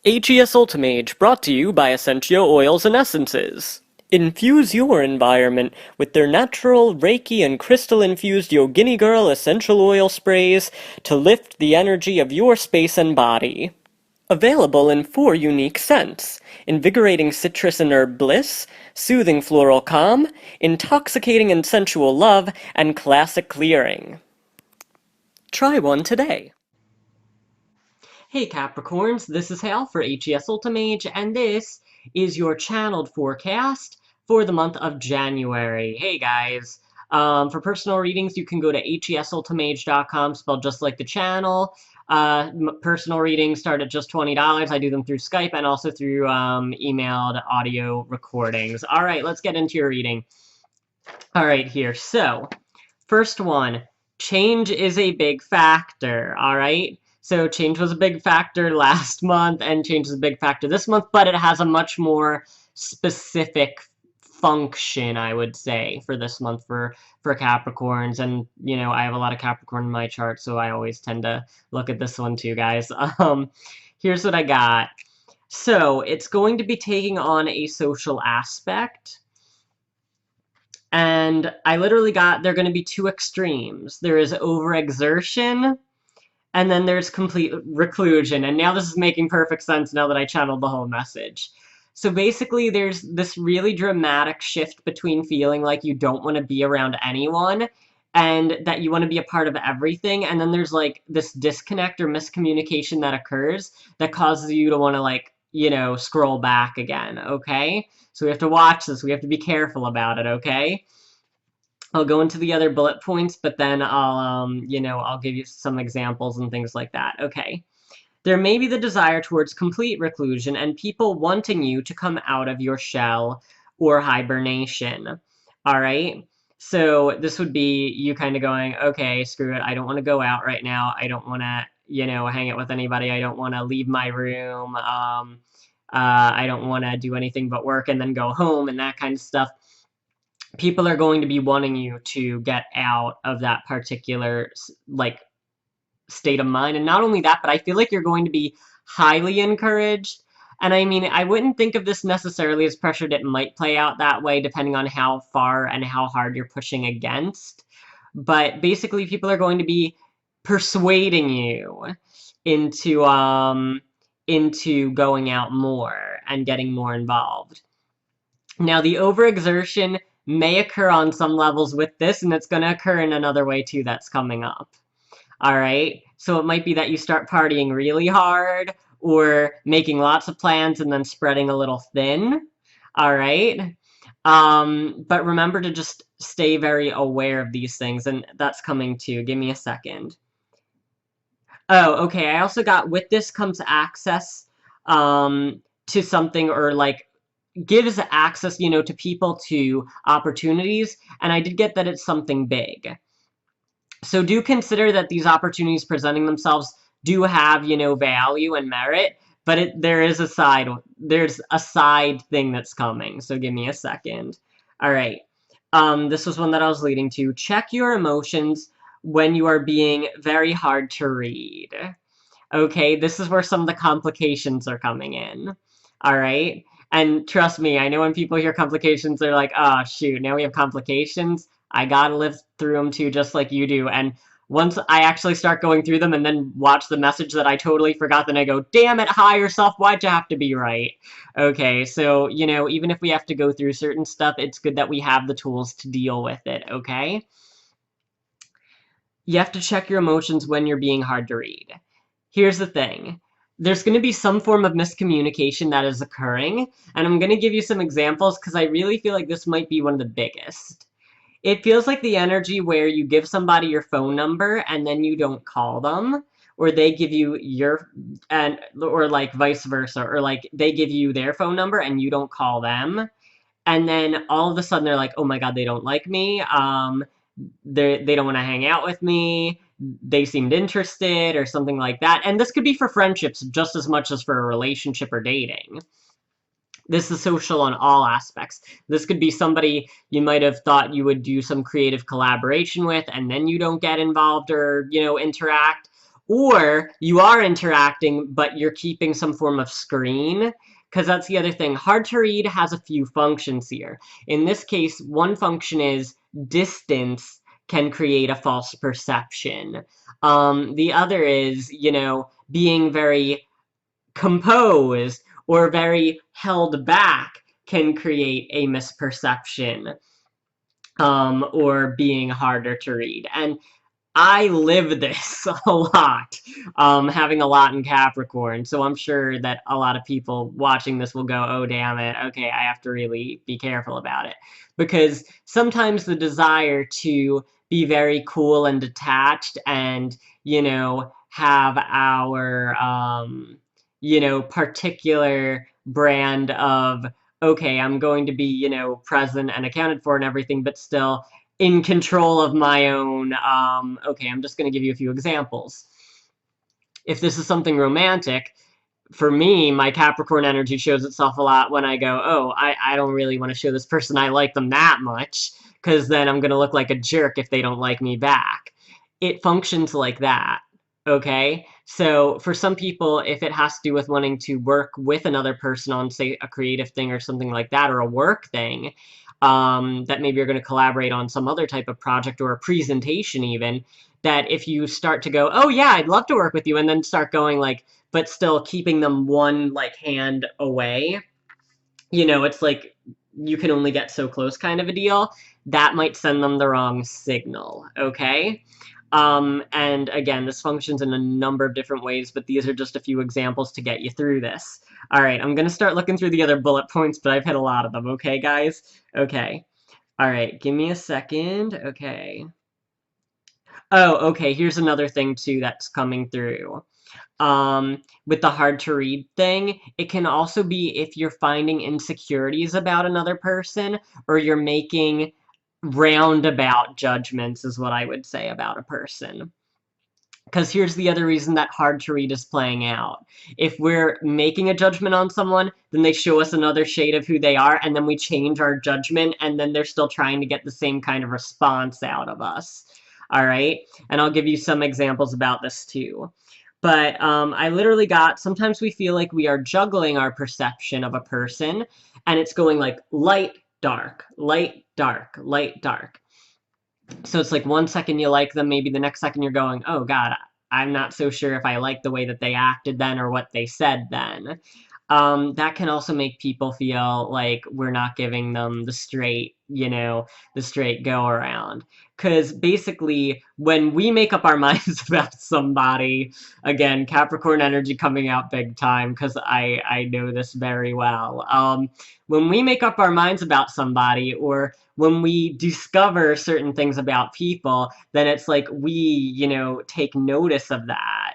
AGS Ultimage, brought to you by Essential Oils and Essences. Infuse your environment with their natural Reiki and crystal-infused Yogini Girl essential oil sprays to lift the energy of your space and body. Available in 4 unique scents: invigorating citrus and herb bliss, soothing floral calm, intoxicating and sensual love, and classic clearing. Try one today. Hey Capricorns, this is Hal for HES Ultimage, and this is your channeled forecast for the month of January. Hey guys, for personal readings, you can go to hesultimage.com, spelled just like the channel. Personal readings start at just $20. I do them through Skype and also through emailed audio recordings. All right, let's get into your reading. All right, here. So, first one, change is a big factor. All right. So change was a big factor last month, and change is a big factor this month, but it has a much more specific function, I would say, for this month for Capricorns. And you know, I have a lot of Capricorn in my chart, so I always tend to look at this one too, guys. Here's what I got. So it's going to be taking on a social aspect. And I literally got, they're going to be two extremes. There is overexertion, and then there's complete reclusion. And now this is making perfect sense now that I channeled the whole message. So basically, there's this really dramatic shift between feeling like you don't want to be around anyone and that you want to be a part of everything. And then there's like this disconnect or miscommunication that occurs that causes you to want to, like, you know, scroll back again, okay? So we have to watch this. We have to be careful about it, okay? I'll go into the other bullet points, but then I'll give you some examples and things like that. Okay. There may be the desire towards complete reclusion and people wanting you to come out of your shell or hibernation. All right. So this would be you kind of going, okay, screw it. I don't want to go out right now. I don't want to, hang out with anybody. I don't want to leave my room. I don't want to do anything but work and then go home and that kind of stuff. People are going to be wanting you to get out of that particular, like, state of mind. And not only that, but I feel like you're going to be highly encouraged. And I mean, I wouldn't think of this necessarily as pressured. It might play out that way depending on how far and how hard you're pushing against. But basically, people are going to be persuading you into going out more and getting more involved. Now, the overexertion may occur on some levels with this, and it's going to occur in another way too that's coming up. All right, so it might be that you start partying really hard or making lots of plans and then spreading a little thin. All right, but remember to just stay very aware of these things, and that's coming too. Give me a second. Oh, okay, I also got, with this comes access to something, or like gives access, to people, to opportunities, and I did get that it's something big. So do consider that these opportunities presenting themselves do have, value and merit, but there's a side thing that's coming. So give me a second. All right. This was one that I was leading to. Check your emotions when you are being very hard to read. Okay, this is where some of the complications are coming in. All right. And trust me, I know when people hear complications, they're like, oh, shoot, now we have complications. I gotta live through them too, just like you do. And once I actually start going through them and then watch the message that I totally forgot, then I go, damn it, higher self, why'd you have to be right? Okay, so, even if we have to go through certain stuff, it's good that we have the tools to deal with it, okay? You have to check your emotions when you're being hard to read. Here's the thing. There's going to be some form of miscommunication that is occurring, and I'm going to give you some examples because I really feel like this might be one of the biggest. It feels like the energy where you give somebody your phone number and then you don't call them, or they give you or like vice versa, or like they give you their phone number and you don't call them, and then all of a sudden they're like, oh my god, they don't like me, they don't want to hang out with me, they seemed interested, or something like that. And this could be for friendships just as much as for a relationship or dating. This is social on all aspects. This could be somebody you might have thought you would do some creative collaboration with, and then you don't get involved or, interact. Or you are interacting, but you're keeping some form of screen, because that's the other thing. Hard to read has a few functions here. In this case, one function is distance can create a false perception. The other is, being very composed or very held back can create a misperception, or being harder to read. And I live this a lot, having a lot in Capricorn, so I'm sure that a lot of people watching this will go, oh, damn it, okay, I have to really be careful about it. Because sometimes the desire to be very cool and detached and, have our, particular brand of, okay, I'm going to be, present and accounted for and everything, but still in control of my own, okay, I'm just going to give you a few examples. If this is something romantic, for me, my Capricorn energy shows itself a lot when I go, oh, I don't really want to show this person I like them that much, because then I'm going to look like a jerk if they don't like me back. It functions like that, okay? So for some people, if it has to do with wanting to work with another person on, say, a creative thing or something like that, or a work thing, that maybe you're going to collaborate on some other type of project or a presentation even, that if you start to go, oh yeah, I'd love to work with you, and then start going like, but still keeping them one like hand away, it's like you can only get so close kind of a deal, that might send them the wrong signal, okay? And again, this functions in a number of different ways, but these are just a few examples to get you through this. All right, I'm going to start looking through the other bullet points, but I've hit a lot of them, okay, guys? Okay. All right, give me a second. Okay. Oh, okay, here's another thing, too, that's coming through. With the hard to read thing, it can also be if you're finding insecurities about another person, or you're making roundabout judgments, is what I would say about a person. Because here's the other reason that hard to read is playing out. If we're making a judgment on someone, then they show us another shade of who they are, and then we change our judgment, and then they're still trying to get the same kind of response out of us. All right? And I'll give you some examples about this too. But I literally got, sometimes we feel like we are juggling our perception of a person, and it's going like light, dark, light, dark, light, dark. So it's like 1 second you like them, maybe the next second you're going, oh God, I'm not so sure if I like the way that they acted then or what they said then. That can also make people feel like we're not giving them the straight, the straight go around. Because basically, when we make up our minds about somebody, again, Capricorn energy coming out big time, because I know this very well. When we make up our minds about somebody, or when we discover certain things about people, then it's like we, take notice of that.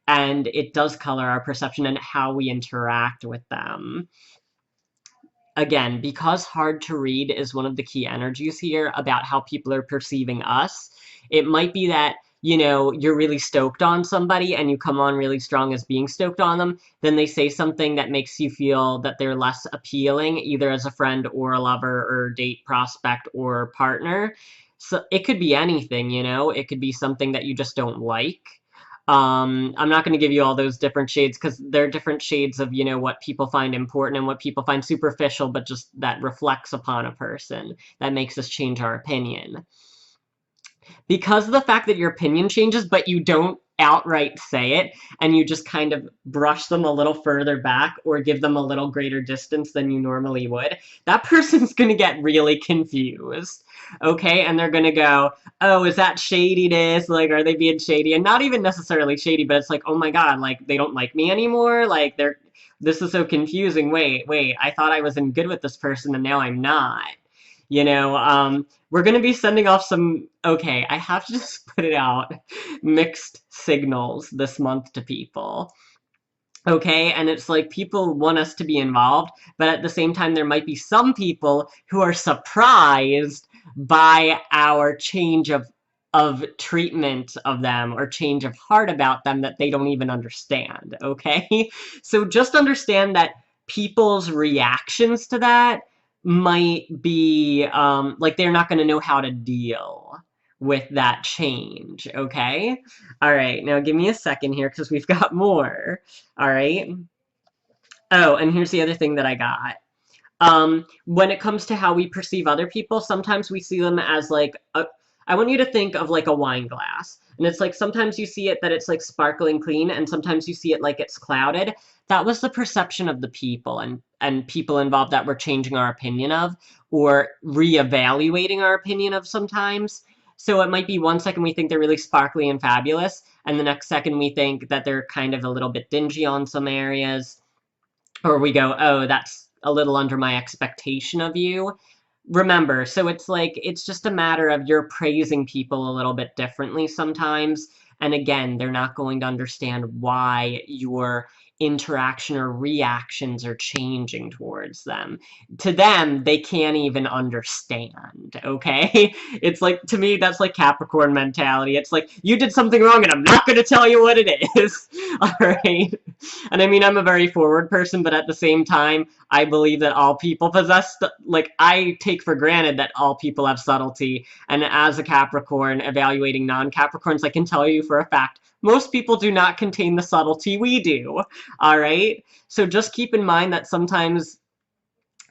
And it does color our perception and how we interact with them. Again, because hard to read is one of the key energies here about how people are perceiving us, it might be that, you're really stoked on somebody and you come on really strong as being stoked on them, then they say something that makes you feel that they're less appealing, either as a friend or a lover or date prospect or partner. So it could be anything, it could be something that you just don't like. I'm not going to give you all those different shades because they're different shades of, what people find important and what people find superficial, but just that reflects upon a person, that makes us change our opinion. Because of the fact that your opinion changes, but you don't outright say it, and you just kind of brush them a little further back or give them a little greater distance than you normally would, that person's going to get really confused. Okay, and they're gonna go, oh, is that shadiness? Like, are they being shady? And not even necessarily shady, but it's like, oh my God, like, they don't like me anymore? Like, this is so confusing. Wait, I thought I was in good with this person, and now I'm not. We're gonna be sending off some, okay, I have to just put it out, mixed signals this month to people. Okay, and it's like people want us to be involved, but at the same time, there might be some people who are surprised by our change of treatment of them or change of heart about them that they don't even understand, okay? So just understand that people's reactions to that might be, like, they're not going to know how to deal with that change, okay? All right, now give me a second here because we've got more. All right. Oh, and here's the other thing that I got. When it comes to how we perceive other people, sometimes we see them as like I want you to think of like a wine glass. And it's like sometimes you see it that it's like sparkling clean and sometimes you see it like it's clouded. That was the perception of the people and people involved that we're changing our opinion of or reevaluating our opinion of sometimes. So it might be 1 second we think they're really sparkly and fabulous, and the next second we think that they're kind of a little bit dingy on some areas, or we go, oh, that's a little under my expectation of you. Remember, so it's like, it's just a matter of you're praising people a little bit differently sometimes. And again, they're not going to understand why your interaction or reactions are changing towards them. To them, they can't even understand, okay? It's like, to me, that's like Capricorn mentality. It's like, you did something wrong and I'm not going to tell you what it is, all right? And I mean, I'm a very forward person, but at the same time, I believe that all people possess, like, I take for granted that all people have subtlety. And as a Capricorn, evaluating non-Capricorns, I can tell you for a fact, most people do not contain the subtlety we do. All right? So just keep in mind that sometimes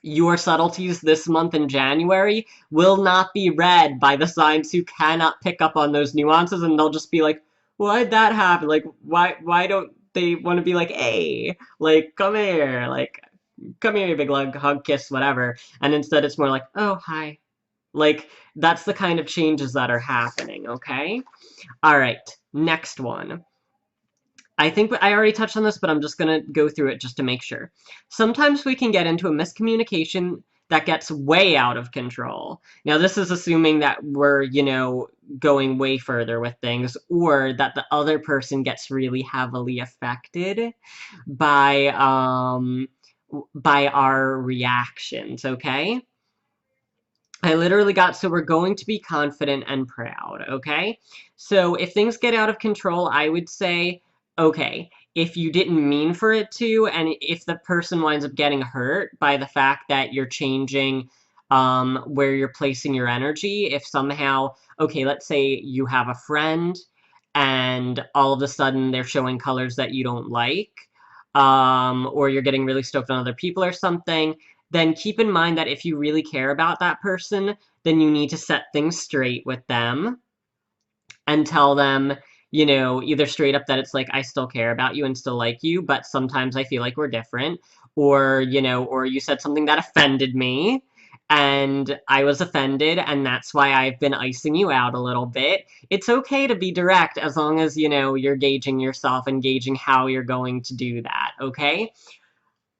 your subtleties this month in January will not be read by the signs who cannot pick up on those nuances, and they'll just be like, why'd that happen? Like, why don't they want to be like, hey, like, come here, big hug, kiss, whatever. And instead it's more like, oh, hi. Like, that's the kind of changes that are happening, okay? All right, next one. I think I already touched on this, but I'm just going to go through it just to make sure. Sometimes we can get into a miscommunication that gets way out of control. Now, this is assuming that we're, going way further with things, or that the other person gets really heavily affected by our reactions, okay? I literally got, so we're going to be confident and proud, okay? So if things get out of control, I would say, okay, if you didn't mean for it to, and if the person winds up getting hurt by the fact that you're changing where you're placing your energy, if somehow, okay, let's say you have a friend and all of a sudden they're showing colors that you don't like, or you're getting really stoked on other people or something, then keep in mind that if you really care about that person, then you need to set things straight with them and tell them, either straight up that it's like, I still care about you and still like you, but sometimes I feel like we're different, or, or you said something that offended me, and I was offended, and that's why I've been icing you out a little bit. It's okay to be direct as long as, you're gauging yourself and gauging how you're going to do that, okay?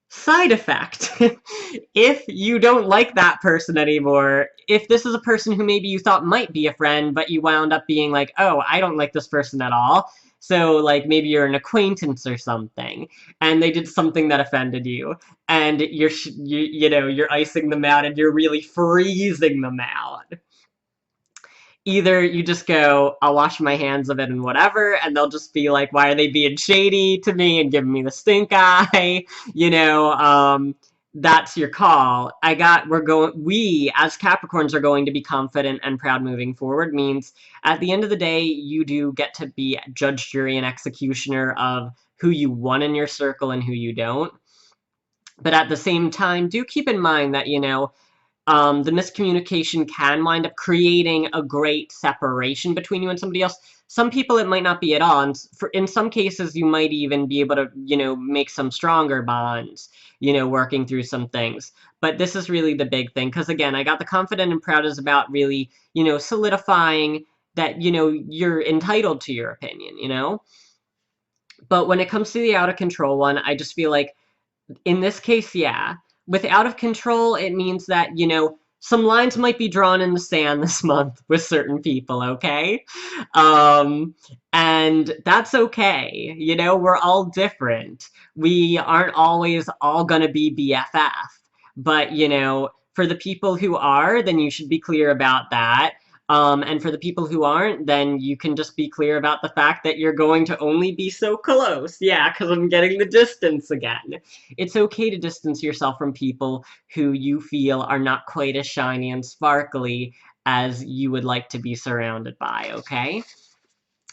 Side effect. If you don't like that person anymore, if this is a person who maybe you thought might be a friend, but you wound up being like, oh, I don't like this person at all. So, like, maybe you're an acquaintance or something, and they did something that offended you, and you're icing them out, and you're really freezing them out. Either you just go, I'll wash my hands of it and whatever, and they'll just be like, why are they being shady to me and giving me the stink eye? That's your call. We as Capricorns are going to be confident and proud moving forward, means at the end of the day, you do get to be judge, jury, and executioner of who you want in your circle and who you don't. But at the same time, do keep in mind that, the miscommunication can wind up creating a great separation between you and somebody else. Some people it might not be at all, and in some cases you might even be able to, make some stronger bonds, working through some things. But this is really the big thing, because again, I got the confident and proud is about really, solidifying that, you're entitled to your opinion. But when it comes to the out of control one, I just feel like in this case, yeah. With out of control, it means that, some lines might be drawn in the sand this month with certain people, okay? And that's okay. We're all different. We aren't always all gonna be BFF. But, for the people who are, then you should be clear about that. And for the people who aren't, then you can just be clear about the fact that you're going to only be so close. Yeah, because I'm getting the distance again. It's okay to distance yourself from people who you feel are not quite as shiny and sparkly as you would like to be surrounded by, okay?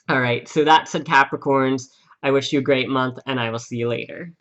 All right, so that said, Capricorns, I wish you a great month, and I will see you later.